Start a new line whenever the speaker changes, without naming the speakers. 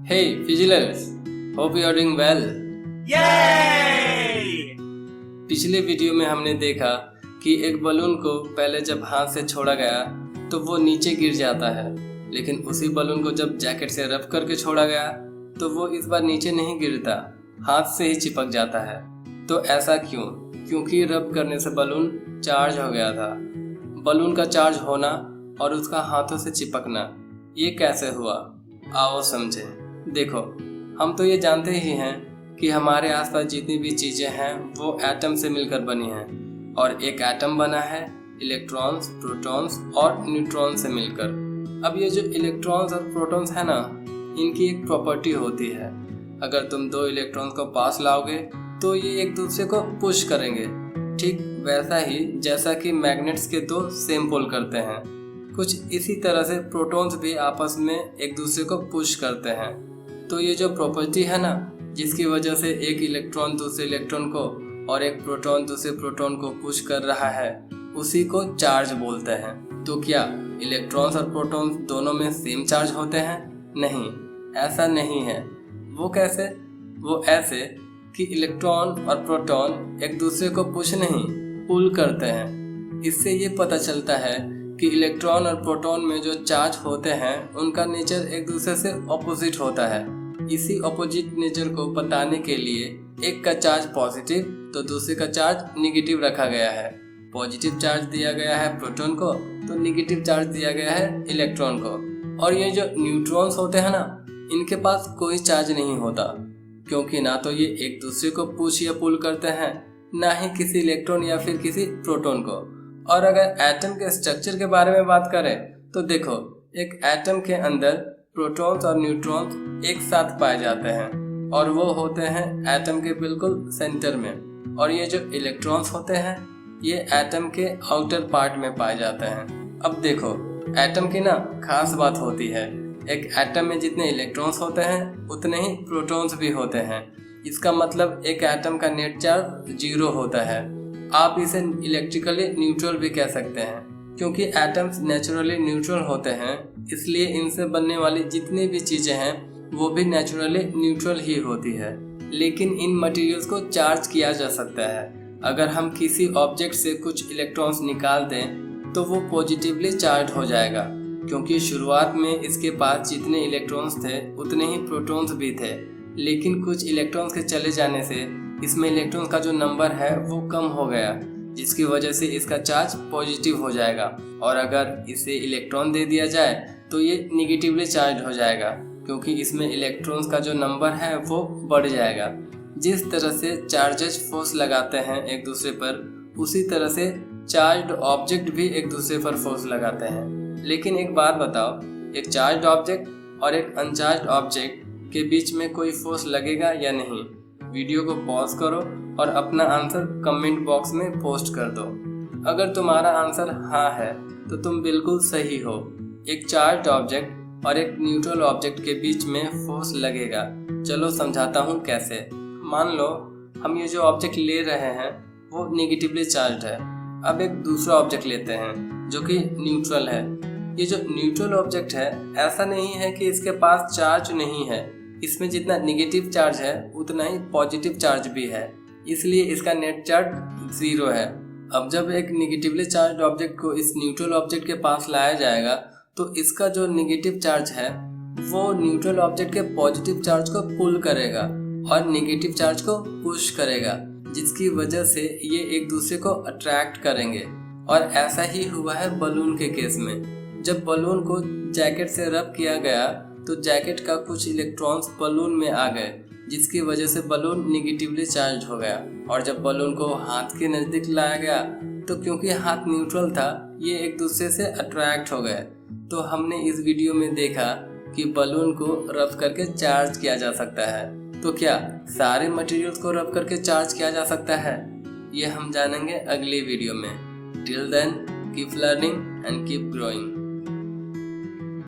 Hey, Vigilers! Hope you are doing well.
Yay!
पिछले video में हमने देखा कि एक बलून को पहले जब हाथ से छोड़ा गया तो वो नीचे गिर जाता है, लेकिन उसी बलून को जब जैकेट से रब करके छोड़ा गया तो वो इस बार नीचे नहीं गिरता, हाथ से ही चिपक जाता है। तो ऐसा क्यों? क्योंकि रब करने से बलून चार्ज हो गया था। बलून का चार्ज होना और उसका हाथों से चिपकना, ये कैसे हुआ? आओ समझें। देखो, हम तो ये जानते ही हैं कि हमारे आसपास जितनी भी चीज़ें हैं वो एटम से मिलकर बनी हैं, और एक एटम बना है इलेक्ट्रॉन्स, प्रोटॉन्स और न्यूट्रॉन्स से मिलकर। अब ये जो इलेक्ट्रॉन्स और प्रोटॉन्स है ना, इनकी एक प्रॉपर्टी होती है। अगर तुम दो इलेक्ट्रॉन्स को पास लाओगे तो ये एक दूसरे को पुश करेंगे, ठीक वैसा ही जैसा कि मैग्नेट्स के दो सेम पोल करते हैं। कुछ इसी तरह से प्रोटॉन्स भी आपस में एक दूसरे को पुश करते हैं। तो ये जो प्रॉपर्टी है ना, जिसकी वजह से एक इलेक्ट्रॉन दूसरे इलेक्ट्रॉन को और एक प्रोटॉन दूसरे प्रोटॉन को पुश कर रहा है, उसी को चार्ज बोलते हैं। तो क्या इलेक्ट्रॉन्स और प्रोटॉन्स दोनों में सेम चार्ज होते हैं? नहीं, ऐसा नहीं है। वो कैसे? वो ऐसे कि इलेक्ट्रॉन और प्रोटॉन एक दूसरे को पुश नहीं, पुल करते हैं। इससे ये पता चलता है कि इलेक्ट्रॉन और प्रोटॉन में जो चार्ज होते हैं उनका नेचर एक दूसरे से ऑपोजिट होता है। इसी ऑपोजिट नेचर को बताने के लिए एक का चार्ज पॉजिटिव तो दूसरे का चार्ज निगेटिव रखा गया है। पॉजिटिव चार्ज दिया गया है प्रोटॉन को तो निगेटिव चार्ज दिया गया है इलेक्ट्रॉन को। और ये जो न्यूट्रॉन्स होते हैं ना, इनके पास कोई चार्ज नहीं होता, क्योंकि ना तो ये एक दूसरे को पुश या पुल करते हैं, ना ही किसी इलेक्ट्रॉन या फिर किसी प्रोटॉन को। और अगर एटम के स्ट्रक्चर के बारे में बात करें तो देखो, एक एटम के अंदर प्रोटॉन्स और न्यूट्रॉन्स एक साथ पाए जाते हैं और वो होते हैं एटम के बिल्कुल सेंटर में। और ये जो इलेक्ट्रॉन्स होते हैं ये एटम के आउटर पार्ट में पाए जाते हैं। अब देखो, एटम की ना खास बात होती है, एक एटम में जितने इलेक्ट्रॉन्स होते हैं उतने ही प्रोटॉन्स भी होते हैं। इसका मतलब एक एटम का नेट चार्ज 0 होता है। आप इसे इलेक्ट्रिकली न्यूट्रल भी कह सकते हैं, क्योंकि एटम्स नेचुरली न्यूट्रल होते हैं, इसलिए इनसे बनने वाली जितनी भी चीज़ें हैं वो भी नेचुरली न्यूट्रल ही होती है। लेकिन इन मटेरियल्स को चार्ज किया जा सकता है। अगर हम किसी ऑब्जेक्ट से कुछ इलेक्ट्रॉन्स निकाल दें तो वो पॉजिटिवली चार्ज हो जाएगा, क्योंकि शुरुआत में इसके पास जितने इलेक्ट्रॉन्स थे उतने ही प्रोटॉन्स भी थे। लेकिन कुछ इलेक्ट्रॉन्स के चले जाने से इसमें इलेक्ट्रॉन्स का जो नंबर है वो कम हो गया, जिसकी वजह से इसका चार्ज पॉजिटिव हो जाएगा। और अगर इसे इलेक्ट्रॉन दे दिया जाए तो ये निगेटिवली चार्ज हो जाएगा, क्योंकि इसमें इलेक्ट्रॉन्स का जो नंबर है वो बढ़ जाएगा। जिस तरह से चार्जेस फोर्स लगाते हैं एक दूसरे पर, उसी तरह से चार्ज्ड ऑब्जेक्ट भी एक दूसरे पर फोर्स लगाते हैं। लेकिन एक बात बताओ, एक चार्ज्ड ऑब्जेक्ट और एक अनचार्ज्ड ऑब्जेक्ट के बीच में कोई फोर्स लगेगा या नहीं? वीडियो को पॉज करो और अपना आंसर कमेंट बॉक्स में पोस्ट कर दो। अगर तुम्हारा आंसर हाँ है तो तुम बिल्कुल सही हो। एक चार्ज्ड ऑब्जेक्ट और एक न्यूट्रल ऑब्जेक्ट के बीच में फोर्स लगेगा। चलो समझाता हूँ कैसे। मान लो हम ये जो ऑब्जेक्ट ले रहे हैं वो नेगेटिवली चार्ज्ड है। अब एक दूसरा ऑब्जेक्ट लेते हैं जो कि न्यूट्रल है। ये जो न्यूट्रल ऑब्जेक्ट है, ऐसा नहीं है कि इसके पास चार्ज नहीं है, इसमें जितना नेगेटिव चार्ज है उतना ही पॉजिटिव चार्ज भी है, इसलिए इसका नेट चार्ज 0 है। अब जब एक नेगेटिवली चार्ज ऑब्जेक्ट को इस न्यूट्रल ऑब्जेक्ट के पास लाया जाएगा तो इसका जो नेगेटिव चार्ज है वो न्यूट्रल ऑब्जेक्ट के पॉजिटिव चार्ज को पुल करेगा और नेगेटिव चार्ज को पुश करेगा, जिसकी वजह से ये एक दूसरे को अट्रैक्ट करेंगे। और ऐसा ही हुआ है बलून के केस में। जब बलून को जैकेट से रब किया गया तो जैकेट का कुछ इलेक्ट्रॉन्स बलून में आ गए, जिसकी वजह से बलून निगेटिवली चार्ज हो गया। और जब बलून को हाथ के नज़दीक लाया गया तो क्योंकि हाथ न्यूट्रल था, ये एक दूसरे से अट्रैक्ट हो गए। तो हमने इस वीडियो में देखा कि बलून को रब करके चार्ज किया जा सकता है। तो क्या सारे मटेरियल्स को रब करके चार्ज किया जा सकता है? ये हम जानेंगे अगली वीडियो में। Till then, keep learning and keep growing.